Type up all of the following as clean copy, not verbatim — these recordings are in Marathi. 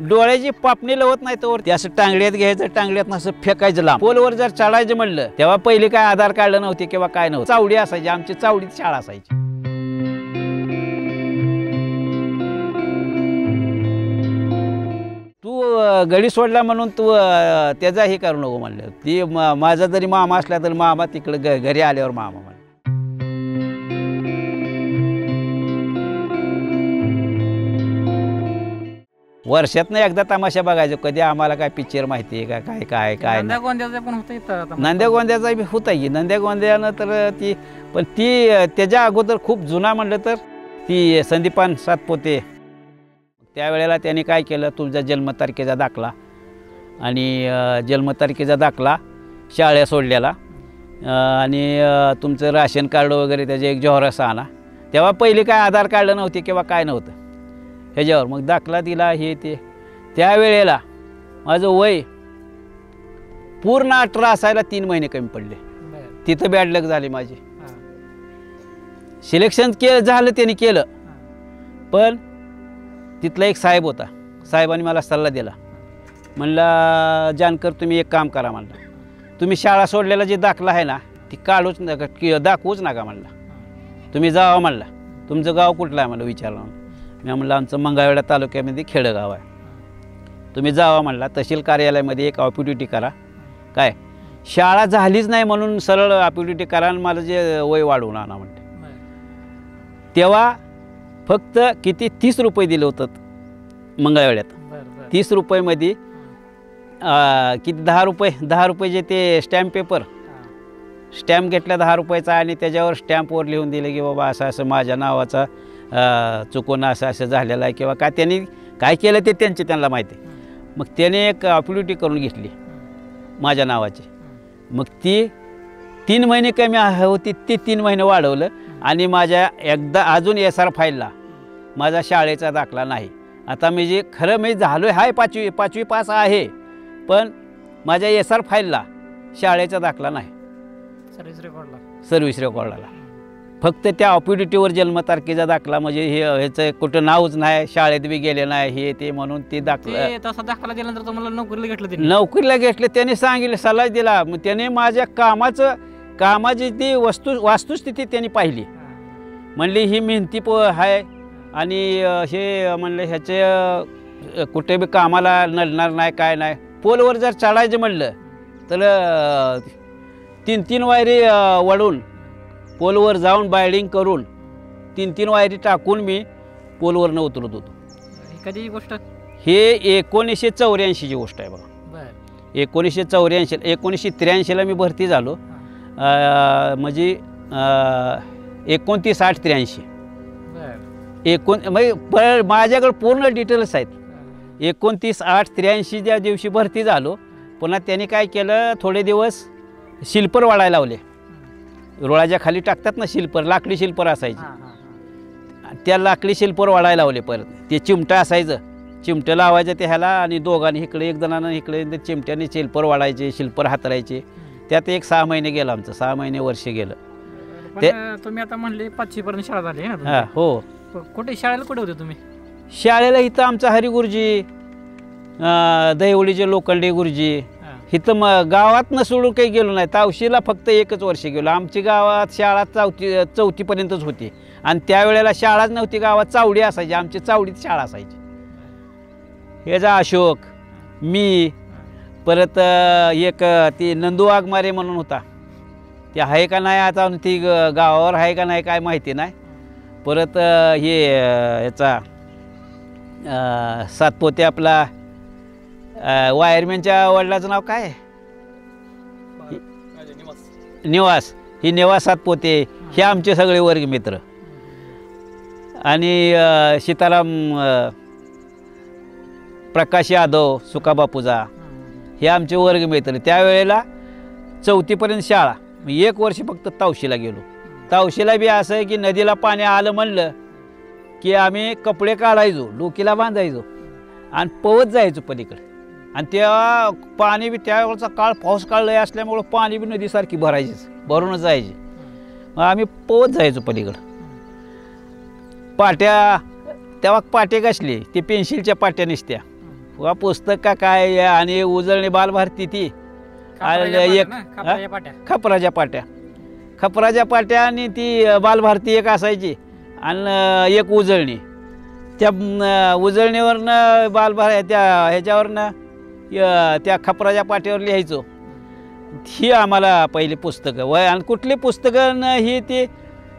डोळ्याची पापणी लवत नाही तर ते असं टांगड्यात घ्यायचं, टांगड्यात असं फेकायचं लांब. पोलवर जर चढायचं म्हणलं तेव्हा पहिले काय आधार काढलं नव्हते किंवा काय नव्हतं. चावडी असायची, आमची चावडीत शाळा असायची. तू गडी सोडला म्हणून तू त्याचा हे करू नको म्हणलं. ती माझा जरी मामा असला तरी मामा तिकडे घरी आल्यावर मामा म्हणलं. वर्षातनं एकदा तमाशा बघायचो. कधी आम्हाला काय पिक्चर माहिती आहे का काय काय काय नंद्या गोंद्याचा पण होतं. नंद्या गोंद्याचा बी होता की नंद्या गोंद्यानं तर ती पण ती त्याच्या अगोदर खूप जुना म्हणलं तर ती संदीपान सातपुते. त्यावेळेला त्यांनी काय केलं, तुमचा जन्मतारखेचा दाखला आणि जन्मतारखेचा दाखला शाळा सोडलेला आणि तुमचं राशन कार्ड वगैरे त्याचे एक जोहरस आणा. तेव्हा पहिले काय आधार कार्ड नव्हते किंवा काय नव्हतं ह्याच्यावर. मग दाखला दिला हे ते. त्यावेळेला माझं वय पूर्ण 18 असायला 3 महिने कमी पडले. तिथं बॅड लक झाली माझी. सिलेक्शन झालं त्यांनी केलं. पण तिथला एक साहेब होता. साहेबांनी मला सल्ला दिला. म्हणला जानकर तुम्ही एक काम करा म्हणला, तुम्ही शाळा सोडलेला जे दाखला आहे ना ती काढूच नका, दाखवूच नका म्हणला. तुम्ही जावा म्हणला. तुमचं गाव कुठलं आहे म्हणलं विचारलं. मी म्हणलं आमचं मंगळवेढा तालुक्यामध्ये खेडगाव आहे. तुम्ही जावा म्हणला. तहसील कार्यालयामध्ये एक ऑपॉर्च्युनिटी करा. काय शाळा झालीच नाही म्हणून सरळ ऑपॉर्च्युनिटी करा आणि मला जे वय वाढवून आणा म्हणते. तेव्हा फक्त किती 30 रुपये दिले होतं मंगळवेढ्यात. 30 रुपयेमध्ये किती 10 रुपये जे ते स्टॅम्प पेपर स्टॅम्प घेतला 10 रुपयाचा आणि त्याच्यावर स्टॅम्पवर लिहून दिले की बाबा असं असं माझ्या नावाचा चुकून असं असं झालेलं आहे किंवा काय त्यांनी काय केलं ते त्यांना माहिती. मग त्याने एक ऑपॉर्च्युनिटी करून घेतली माझ्या नावाची. मग ती 3 महिने कमी होती ती 3 महिने वाढवलं आणि माझ्या एकदा अजून SR फाईलला माझा शाळेचा दाखला नाही. आता मी जे खरं मी झालो आहे 5वी पास आहे पण माझ्या SR फाईलला शाळेचा दाखला नाही. सर्व्हिस रेकॉर्डला फक्त त्या ऑपॉर्च्युनिटीवर जन्मतारखेचा दाखला म्हणजे हे ह्याचं कुठं नावच नाही, शाळेत बी गेले नाही हे ते म्हणून ते दाखला. तसा दाखला दिल्यानंतर तुम्हाला नोकरीला घेतलं. नोकरीला घेतलं त्याने सांगितलं, सल्ला दिला. मग त्याने माझ्या कामाची ती वास्तुस्थिती त्यांनी पाहिली. म्हणली ही मेहनती आहे आणि हे म्हणलं ह्याचे कुठे बी कामाला नडणार नाही काय नाही. पोलवर जर चढायचं म्हणलं तर 3 वायरी वळून पोलवर जाऊन बायडिंग करून 3 वायरी टाकून मी पोलवरनं उतरत होतो. कधी गोष्ट हे 1984ची गोष्ट आहे बघा. 1983ला मी भरती झालो. म्हणजे 29/8/83 म्हणजे माझ्याकडे पूर्ण डिटेल्स आहेत. 29/8/83 ज्या दिवशी भरती झालो. पुन्हा त्यांनी काय केलं, थोडे दिवस शिल्पर वाढायला लावले. रोळाच्या खाली टाकतात ना शिल्पर, लाकडी शिल्पर असायची. त्या लाकडी शिल्पर वाढायला लावले. परत ते चिमटं असायचं, चिमटं लावायचं ते ह्याला आणि दोघांनी इकडे एक जणांना इकडे चिमट्याने शिल्पर वाढायचे, शिल्पर हातरायचे. त्यात एक 6 महिने गेलं आमचं. 6 महिने वर्ष गेलं. ते तुम्ही आता म्हणले 5वी पर्यंत शाळा झाली ना. हां हो. कुठे शाळेला कुठे होते तुम्ही? शाळेला इथं आमचा हरिगुरुजी, दहिवडीचे लोखंडे गुरुजी. इथं गावात सोडून काही गेलो नाही. तावशीला फक्त 1च वर्ष गेलो. आमची गावात शाळा 4थीपर्यंतच होती आणि त्यावेळेला शाळाच नव्हती गावात. चावडी असायची, आमची चावडीत शाळा असायची. ह्याचा अशोक, मी, परत एक ती नंदू वाघमारे म्हणून होता. ते आहे का नाही आता ती गावावर आहे का नाही काय माहिती नाही. परत हे याचा सातपोते आपला वायरमॅनच्या वडिलाचं नाव काय, निवास. ही निवास सातपोते हे आमचे सगळे वर्गमित्र. आणि सीताराम प्रकाश यादव, सुकाबापूजा हे आमचे वर्गमित्र. त्यावेळेला 4थीपर्यंत शाळा. 1 वर्ष फक्त तावशीला गेलो. तावशीला बी असं आहे की नदीला पाणी आलं म्हणलं की आम्ही कपडे काढायचो, डोकीला बांधायचो आणि पवत जायचो पलीकडे. आणि तेव्हा पाणी बी त्यावेळेचा काळ पाऊस काळ लय असल्यामुळं पाणी बी नदीसारखी भरूनच जायची. मग आम्ही पवत जायचो पलीकडं. पाट्या तेव्हा पाटे कसले ते पेन्सिलच्या पाट्या निसत्या वा पुस्तक का काय आणि उजळणी बालभारती ती खापराच्या एक पाट्या ना, खापराच्या पाट्या. खपराच्या पाट्या आणि ती बालभारती एक असायची आणि एक उजळणी. त्या उजळणीवरनं त्या ह्याच्यावरनं त्या खपराच्या पाट्यावर लिहायचो. ही आम्हाला पहिली पुस्तकं आणि कुठली पुस्तकं ही ती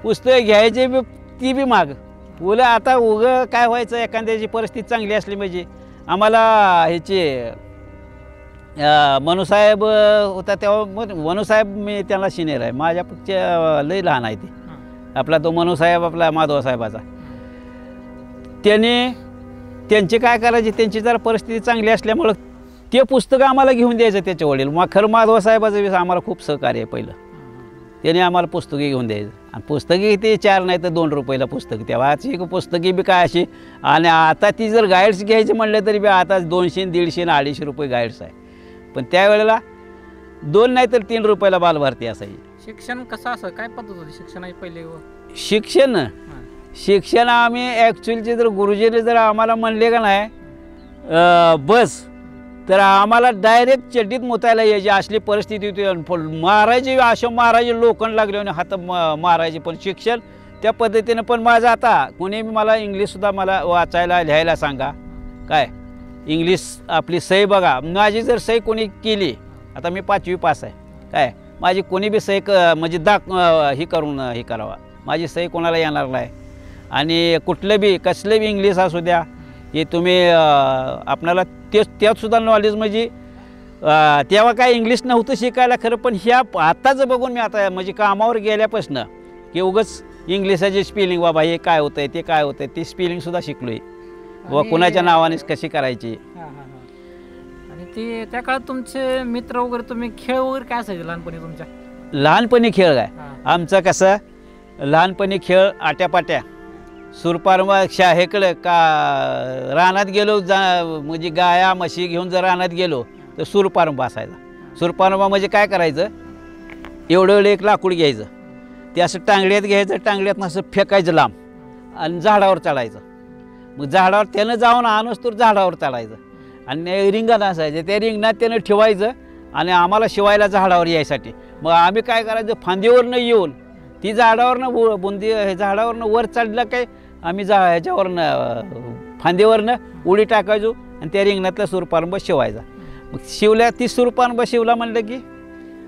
पुस्तकं घ्यायची बी ती बी माग उलं. आता उगं काय व्हायचं, एखाद्याची परिस्थिती चांगली असली म्हणजे आम्हाला ह्याचे मनूसाहेब होता तेव्हा मनूसाहेब मी त्याला सिनियर आहे, माझ्यापेक्षा लई लहान आहे ते. आपला तो मनूसाहेब आपला माधवसाहेबाचा. त्यांची काय करायची, त्यांची जरा परिस्थिती चांगली असल्यामुळं ते पुस्तकं आम्हाला घेऊन द्यायचं त्याच्या वडील. मग खरं माधवसाहेबाचं आम्हाला खूप सहकार्य आहे पहिलं. त्याने आम्हाला पुस्तके घेऊन द्यायचं आणि पुस्तके ते 4 नाही तर 2 रुपयाला पुस्तक. तेव्हाची पुस्तके बी काय अशी. आणि आता ती जर गाईड्स घ्यायची म्हणलं तरी बी आता 200, 150 आणि 250 रुपये गाईड्स आहे. पण त्यावेळेला 2 नाही तर 3 रुपयाला बालभारती असायची. शिक्षण कसं असं काय पद्धत होती शिक्षणाची पहिले? शिक्षण आम्ही ॲक्च्युअलचे जर गुरुजीने जर आम्हाला म्हणले का नाही बस, तर आम्हाला डायरेक्ट चड्डीत मुतायला यायची असली परिस्थिती होती. मारायचे लोखंड लागले आणि हात मारायचे. पण शिक्षण त्या पद्धतीनं. पण माझं आता कोणी मला इंग्लिशसुद्धा मला वाचायला लिहायला सांगा काय, इंग्लिश आपली सही बघा. माझी जर सही कोणी केली, आता मी 5वी पास आहे काय, माझी कोणी बी सही म्हणजे ही करून हे करावा. माझी सही कोणाला येणार नाही. आणि कुठलं बी कसलं बी इंग्लिश असू द्या, हे तुम्ही आपणाला त्यातसुद्धा नॉलेज म्हणजे तेव्हा काय इंग्लिश नव्हतं शिकायला खरं. पण ह्या आत्ताच बघून मी आता म्हणजे कामावर गेल्यापासून की उगाच इंग्लिशाची स्पेलिंग बाबा हे काय होतं आहे ते काय होतं आहे, ती स्पेलिंगसुद्धा शिकलो आहे व कुणाच्या नावानेच कशी करायची. आणि ते त्या काळात तुमचे मित्र वगैरे, तुम्ही खेळ वगैरे काय असायचे लहानपणी तुमच्या? लहानपणी खेळ काय आमचं कसं, लहानपणी खेळ आट्यापाट्या, सुरपारमा शाहेकडं का रानात गेलो म्हणजे गाया म्हशी घेऊन जर रानात गेलो तर सुरपारंबा असायचा. सुरपारंबा म्हणजे काय करायचं, एवढं एक लाकूड घ्यायचं, ते असं टांगड्यात घ्यायचं, टांगड्यातनं असं फेकायचं लांब आणि झाडावर चढायचं. मग झाडावर त्यानं जाऊन आणूस तर झाडावर चढायचं आणि रिंगण असायचं, त्या रिंगणात त्यानं ठेवायचं आणि आम्हाला शिवायला झाडावर यायसाठी. मग आम्ही काय करायचं, फांदीवरनं येऊन ती झाडावरनं बुंदी झाडावरनं वर चढलं काय आम्ही ह्याच्यावरनं फांदीवरनं उडी टाकायचो आणि त्या रिंगणातला सुरपारंबा शिवायचा. मग शिवल्या ती सुरपारंबा शिवला म्हणलं की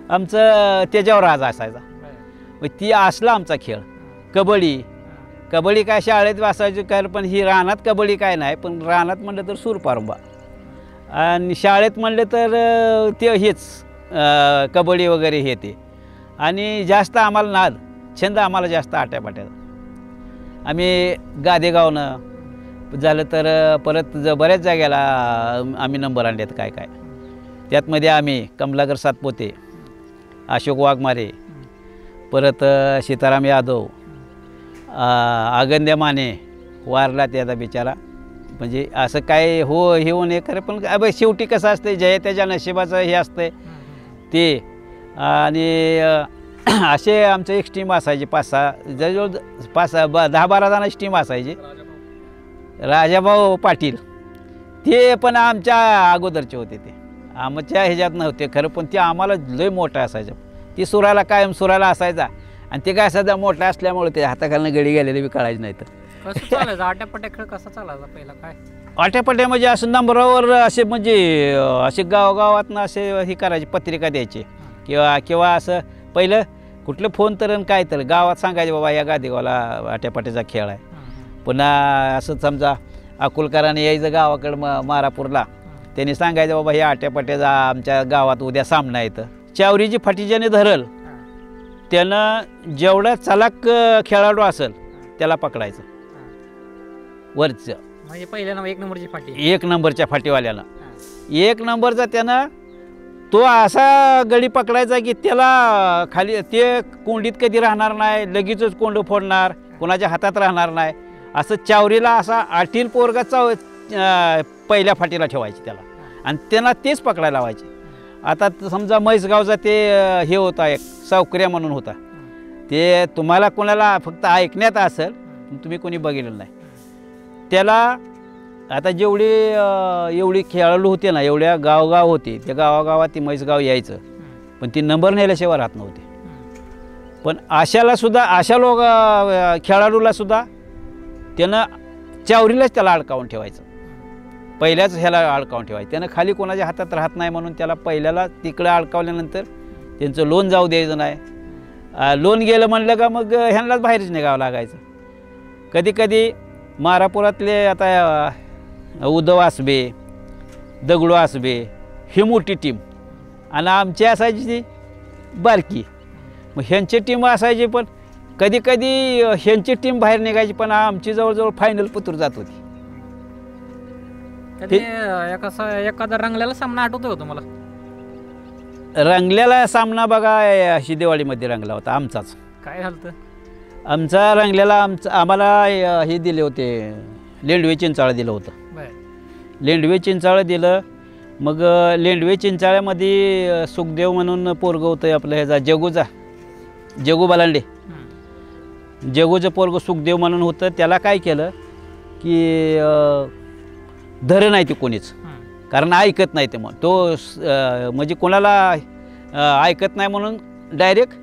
आमचं त्याच्यावर राज असायचा. मग ती असला आमचा खेळ. कबड्डी काय शाळेत वाचायची काय, पण ही रानात कबड्डी काय नाही, पण रानात म्हणलं तर सुरपारंबा आणि शाळेत म्हणलं तर ते हेच कबड्डी वगैरे हे ते. आणि जास्त आम्हाला छंद आम्हाला जास्त आट्यापाट्याचा. आम्ही गादेगावनं झालं तर परत बऱ्याच जाग्याला आम्ही नंबर आणलेत काय काय. त्यातमध्ये आम्ही कमलाकर सातपोते, अशोक वाघमारे, परत सीताराम यादव, आगंद्या माने वारला त्याचा बिचारा. म्हणजे असं काय हे होणे खरं, पण अब शेवटी कसं असतं, जय त्याच्या नशिबाचं हे असतं ते. आणि असे आमचं एक टीम असायची 5-6 जवळजवळ 10-12 जणांची टीम असायची. राजाभाऊ पाटील ते पण आमच्या अगोदरचे होते, ते आमच्या ह्याच्यात नव्हते खरं, पण ते आम्हाला लय मोठा असायचं. ती कायम सुराला असायचा आणि ते काय सध्या मोठा असल्यामुळे ते हाताखालनं गडी गेलेले बी कळायचे नाही. तर कसं चालायचं आट्यापाट्या खेळ, कसा चालायचा पहिला काय? आट्यापाट्या म्हणजे असं नंबरावर असे म्हणजे असे गावागावातनं असे हे करायचे, पत्रिका द्यायची किंवा असं पहिलं कुठलं फोन तर काय तर गावात सांगायचे बाबा या गादेगावला आट्यापाट्याचा खेळ आहे. पुन्हा असं समजा अकोलकरांनी यायचं गावाकडं मारापूरला, त्यांनी सांगायचं बाबा हे आट्यापाट्याचा आमच्या गावात उद्या सामना येतं. चावरीची फाटी ज्याने धरल त्यानं जेवढा चलाक खेळाडू असेल त्याला पकडायचं वरचं. म्हणजे पहिल्या 1 नंबरची फाटी, 1 नंबरच्या फाटीवाल्यानं 1 नंबरचा त्यानं तो असा गडी पकडायचा की त्याला खाली ते कोंडीत कधी राहणार नाही, लगेचच कोंड फोडणार, कोणाच्या हातात राहणार नाही. असं चावरीला असा आटील पोरगा पहिल्या फाटीला ठेवायची त्याला आणि त्यांना तेच पकडायला लावायचे. आता समजा म्हैसगावचा ते हे होता एक सावकऱ्या म्हणून होता, ते तुम्हाला कोणाला फक्त ऐकण्यात असेल, तुम्ही कोणी बघितलेलं नाही. त्याला आता एवढी खेळाडू होते ना, एवढ्या गावगाव होते, त्या गावागावात ती म्हैसगाव यायचं, पण ती नंबर नेल्याशिवाय राहत नव्हते. पण अशा खेळाडूला सुद्धा त्यानं चावरीलाच त्याला अडकावून ठेवायचं, पहिल्याच ह्याला अडकावून ठेवायचं. त्यानं खाली कोणाच्या हातात राहत नाही म्हणून त्याला पहिल्याला तिकडं अडकावल्यानंतर त्यांचं लोन जाऊ द्यायचं नाही. लोन गेलं म्हणलं का मग ह्यांनाच बाहेरच निघावं लागायचं. कधी कधी मारापुरातले आता उद्धव आसबे, दगडू आसबे ही मोठी टीम आणि आमची असायची ती बारकी. मग ह्यांची टीम असायची, पण कधी कधी ह्यांची टीम बाहेर निघायची, पण आमची जवळजवळ फायनल पुतूर जात होती. कधी एखादा रंगलेला सामना आठवतो का तुम्हाला? रंगलेला सामना बघा अशी दिवाळीमध्ये रंगला होता आमचाच. काय झालं? आमचा रंगलेला आम्हाला हे दिले होते, लेंडवे चिंचाळं दिलं होतं. लेंडवे चिंचाळं दिलं. मग लेंडवे चिंचाळ्यामध्ये सुखदेव म्हणून पोरगं होतं आपलं ह्याचा जगू बलांडे. जगूचं पोरगं सुखदेव म्हणून होतं. त्याला काय केलं की धरं नाही ते कोणीच, कारण ऐकत नाही ते. मग तो म्हणजे कोणाला ऐकत नाही म्हणून डायरेक्ट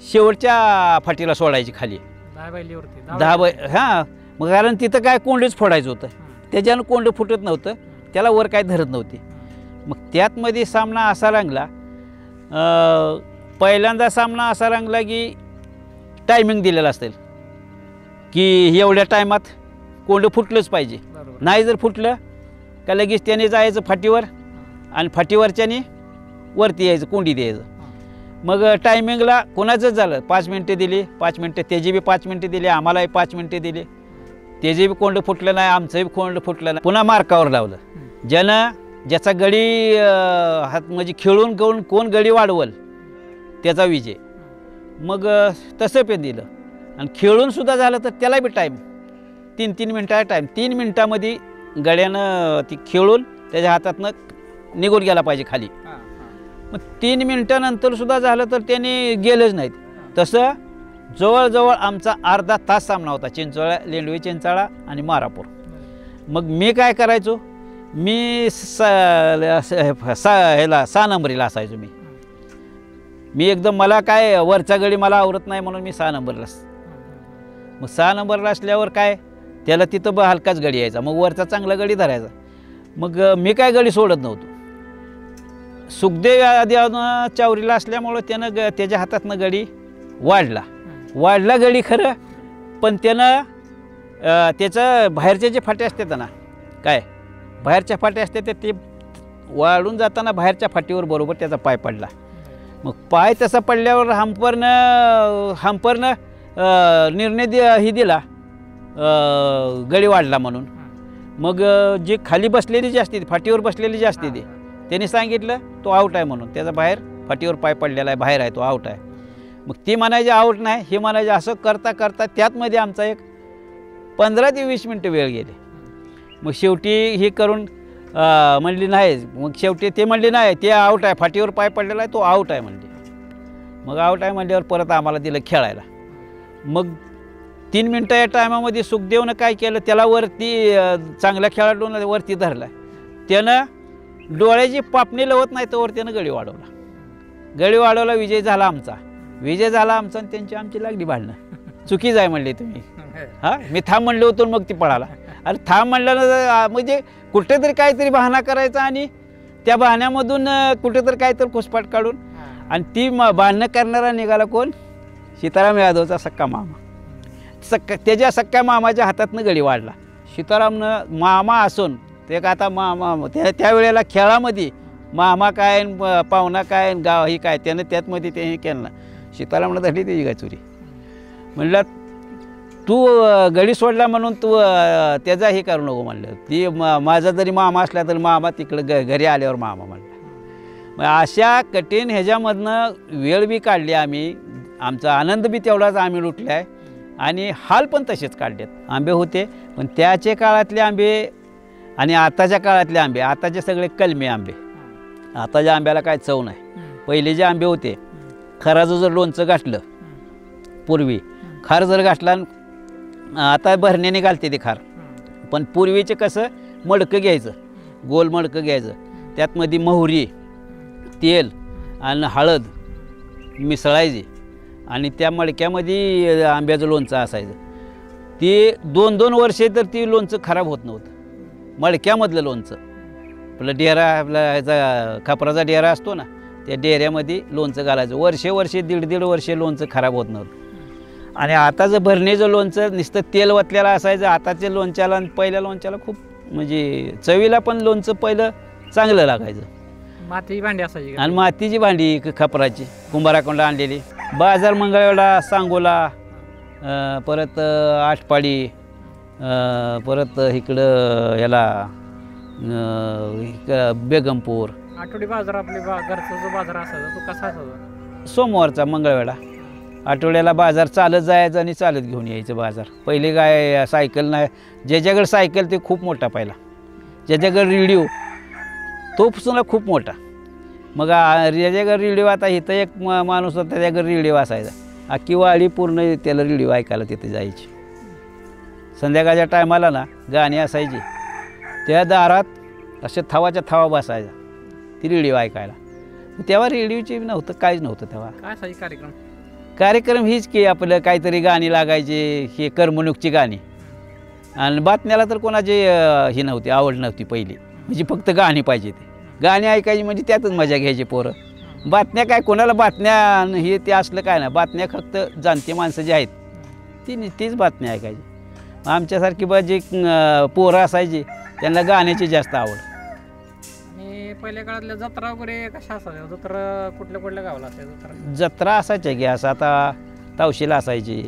शेवटच्या फाटीला सोडायची खाली 10 हां. मग कारण तिथं काय कोंडच फोडायचं होतं, त्याच्यानं कोंड फुटत नव्हतं, त्याला वर काय धरत नव्हती. मग त्यातमध्ये सामना असा रंगला, पहिल्यांदा सामना असा रंगला की टायमिंग दिलेला असेल की एवढ्या टायमात कोंड फुटलंच पाहिजे. नाही जर फुटलं का लगेच त्याने जायचं फाटीवर आणि फाटीवरच्याने वरती यायचं, कोंडी द्यायचं. मग टायमिंगला कोणाचंच झालं 5 मिनटं दिली, 5 मिनटं त्याची बी 5 मिनटं दिली, आम्हालाही 5 मिनटं दिली. त्याचे बी कोंड फुटलं नाही, आमचंही कोंड फुटलं नाही. पुन्हा मार्कावर लावलं. ज्याचा गडी हात म्हणजे खेळून कोण गडी वाढवल त्याचा विजय. मग तसं पण दिलं. आणि खेळूनसुद्धा झालं तर त्याला बी टाईम 3 मिनटाचा टाईम. 3 मिनटामध्ये गड्यानं ती खेळून त्याच्या हातातनं निघून गेला पाहिजे खाली. मग 3 मिनटानंतरसुद्धा झालं तर त्याने गेलंच नाहीत. तसं जवळजवळ आमचा अर्धा तास सामना होता, लेंडवे चिंचाळा आणि मारापूर. मग मी काय करायचो, मी 6 नंबरीला असायचो. मी एकदम मला काय वरचा गडी मला आवडत नाही म्हणून मी 6 नंबरला. मग 6 नंबरला असल्यावर काय त्याला तिथं हलकाच गडी यायचा, मग वरचा चांगला गडी धरायचा. मग मी काय गडी सोडत नव्हतो. सुखदेव आधी चावरीला असल्यामुळं त्यानं त्याच्या हातातनं गडी वाढला गडी खरं, पण त्यानं त्याचं बाहेरचे जे फाटे असतात ना, काय बाहेरच्या फाटे असतात ते वाढून जाताना बाहेरच्या फाटीवर बरोबर त्याचा पाय पडला. मग पाय तसा पडल्यावर हंपरनं निर्णय दिला गडी वाढला म्हणून. मग जे खाली बसलेली जी असते, फाटीवर बसलेली जी असते, त्यांनी सांगितलं तो आऊट आहे म्हणून. त्याचा बाहेर फाटीवर पाय पडलेला आहे, बाहेर आहे, तो आऊट आहे. मग ती म्हणायची आऊट नाही, हे म्हणायचे. असं करता करता त्यातमध्ये आमचा एक 15 ते 20 मिनटं वेळ गेले. मग शेवटी हे करून म्हणली नाही. मग शेवटी ते म्हणले नाही, ते आऊट आहे, फाटीवर पाय पडलेला आहे, तो आऊट आहे म्हणले. मग आऊट आहे म्हणल्यावर परत आम्हाला दिलं खेळायला. मग 3 मिनटं या टायमामध्ये सुखदेवनं काय केलं, त्याला वरती चांगल्या खेळाडूनं वरती धरला. त्यानं डोळ्याची पापणी लवत नाही तर त्यानं गडी वाढवला. विजय झाला आमचा आणि त्यांची आमची लागली भांडणं. चुकीच आहे म्हणले तुम्ही. हां, मी थांब म्हणलं होतो, मग ती पळाला. अरे थांब म्हणल्यानं म्हणजे कुठेतरी काहीतरी बहाणा करायचा आणि त्या बहाण्यामधून कुठेतरी काहीतरी घुसपाट काढून, आणि ती भांडणं करणारा निघाला कोण, सीताराम यादवचा सक्का मामा. त्याच्या सक्क्या मामाच्या हातातनं गडी वाढला. सीतारामनं मामा असून ते का आता मामा त्यावेळेला खेळामध्ये मामा काय पाहुणा काय गाव ही काय, त्यानं त्यातमध्ये ते हे केलं. सीतारामनं धरली त्याची काय चुरी. म्हणलं तू गडी सोडला म्हणून तू त्याचा हे करू नको म्हणलं. ती माझा जरी मामा असला तरी मामा तिकडं घरी आल्यावर मामा म्हणलं. मग अशा कठीण ह्याच्यामधनं वेळ बी काढली आम्ही. आमचा आनंद बी तेवढाच आम्ही लुटला आहे आणि हाल पण तसेच काढलेत. आंबे होते, पण त्याचे काळातले आंबे आणि आताच्या काळातले आंबे, आताचे सगळे कलमी आंबे. आताच्या आंब्याला काय चव नाही. पहिले जे आंबे होते, खराचं जर लोणचं गाठलं पूर्वी, खार जर गाठला, आता भरण्याने घालते ते खार, पण पूर्वीचे कसं मडकं घ्यायचं, गोल मडकं घ्यायचं, त्यात मध्ये मोहरी, तेल आणि हळद मिसळायची आणि त्या मडक्यामध्ये आंब्याचं लोणचं असायचं. ते 2-2 वर्षे तर ती लोणचं खराब होत नव्हतं. मडक्यामधलं लोणचं आपलं डेरा, आपला ह्याचा खापराचा डेरा असतो ना, त्या डेऱ्यामध्ये लोणचं घालायचं. वर्षे 1.5 वर्षे लोणचं खराब होत नव्हतं. आणि आताचं भरणीचं लोणचं नुसतं तेल वतलेलं असायचं. आताच्या लोणच्याला आणि पहिल्या लोणच्याला खूप म्हणजे चवीला पण लोणचं पहिलं चांगलं लागायचं. माती भांडी असायची का? आणि मातीची भांडी खापराची कुंभाराकडून आणलेली. बाजार मंगळवेढा, सांगोला, परत आटपाडी, परत इकडं याला बेगमपूर. आठवडी बाजार आपले घरचा जो बाजार असायचा तो कसा असायचा? सोमवारचा मंगळवेढा. आठवड्याला बाजार चालत जायचं आणि चालत घेऊन यायचं बाजार. पहिले काय सायकल नाही, ज्याच्याकडे सायकल ते खूप मोठा पहिला, ज्याच्याकडे रेडिओ तो सुद्धा खूप मोठा. मग ज्याच्याकडे रेडिओ, आता इथं एक माणूस होता त्याच्याकडे रेडिओ असायचा. अख्खी वाडी पूर्ण त्याला रेडिओ ऐकायला तिथे जायची. संध्याकाळच्या टायमाला ना गाणी असायची, त्या दारात असे थवाच्या थवा बसायचा ती रेडिओ ऐकायला. तेव्हा रेडिओची नव्हतं, काहीच नव्हतं तेव्हा. काय असायचे कार्यक्रम? कार्यक्रम हीच की आपलं काहीतरी गाणी लागायची, हे करमणुकीची गाणी. आणि बातम्याला तर कोणाची ही नव्हती, आवड नव्हती पहिली. म्हणजे फक्त गाणी पाहिजे, ते गाणी ऐकायची म्हणजे त्यातच मजा घ्यायची पोरं. बातम्या काय, कोणाला बातम्या हे ते असलं काय ना, बातम्या फक्त जाणते माणसं जे आहेत तीच बातम्या ऐकायची. आमच्यासारखी जी पोरं असायची त्यांना गाण्याची जास्त आवड. आणि पहिल्या काळातल्या जत्रा वगैरे कशा असायच्या? जत्रा कुठल्या कुठल्या गावाला असायच्या? जत्रा असायच्या की असं आता तावशीला असायची,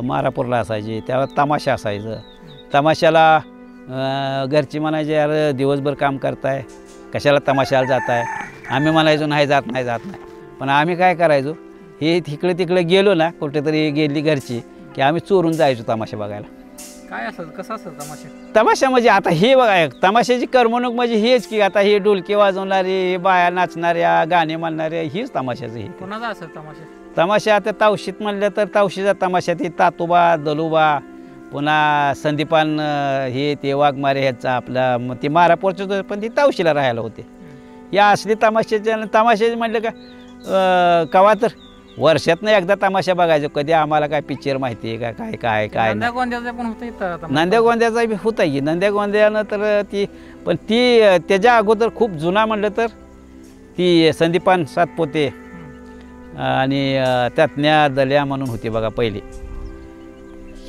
मारापूरला असायची. त्यावर तमाशा असायचं. तमाशाला घरची म्हणायचे, यार दिवसभर काम करताय, कशाला तमाशाला जात आहे. आम्ही म्हणायचो नाही जात नाही. पण आम्ही काय करायचो, हे तिकडे गेलो ना, कुठेतरी गेली घरची की आम्ही चोरून जायचो तमाशा बघायला. काय असेल, कसं असेल तमाशा? तमाशा म्हणजे आता हे बघा, तमाशाची करमणूक म्हणजे हेच की आता हे डोलके वाजवणारे, हे बाया नाचणाऱ्या, गाणे म्हणणाऱ्या, हीच तमाशाचं हे. कोणाचा असेल तमाशा? तमाशा आता तावशीत म्हणलं तर तावशीचा तमाशा, ते तातोबा, दलुबा, पुन्हा संदीपान, हे ते वाघमारे ह्याचा आपला, मग ते मारापूरचं, पण ते तावशीला राहायला होते. या असली तमाशाचे म्हणलं का कवा तर वर्षातनं एकदा तमाशा बघायचो. कधी आम्हाला काय पिक्चर माहिती आहे का, काय नंद्या गोंद्याचा पण होतं. नंद्या गोंद्याचा बी होता की. नंद्या गोंद्यानं तर ती, पण ती त्याच्या अगोदर खूप जुना म्हणलं तर ती संदीपान सातपोते आणि त्यातन्या दल्या म्हणून होती बघा पहिली.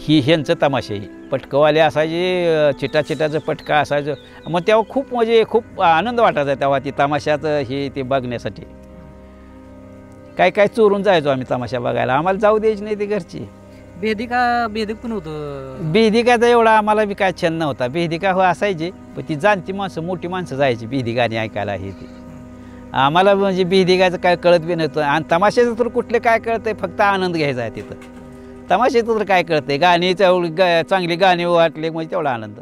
ह्यांचं तमाशे ही पटकंवाले असायचे, चिटाचं पटका असायचं. मग तेव्हा खूप म्हणजे खूप आनंद वाटायचा तेव्हा ती तमाशाचं हे ते बघण्यासाठी. काय चोरून जायचो आम्ही तमाशा बघायला, आम्हाला जाऊ द्यायची नाही ती घरची. बेदिक पण होतं. बेदिकाचा एवढा आम्हाला बी काय छंद नव्हता. बेदिका असायची, पण ती जाणती माणसं, मोठी माणसं जायची बेदी गाणी ऐकायला. हे ते आम्हाला म्हणजे बेदिकाचं काय कळत बी नव्हतं. आणि तमाशाचं तर कुठले काय कळतंय, फक्त आनंद घ्यायचा आहे तिथं. तमाशाचं तर काय कळतंय, गाणी चांगली गाणी वाटले म्हणजे तेवढा आनंद.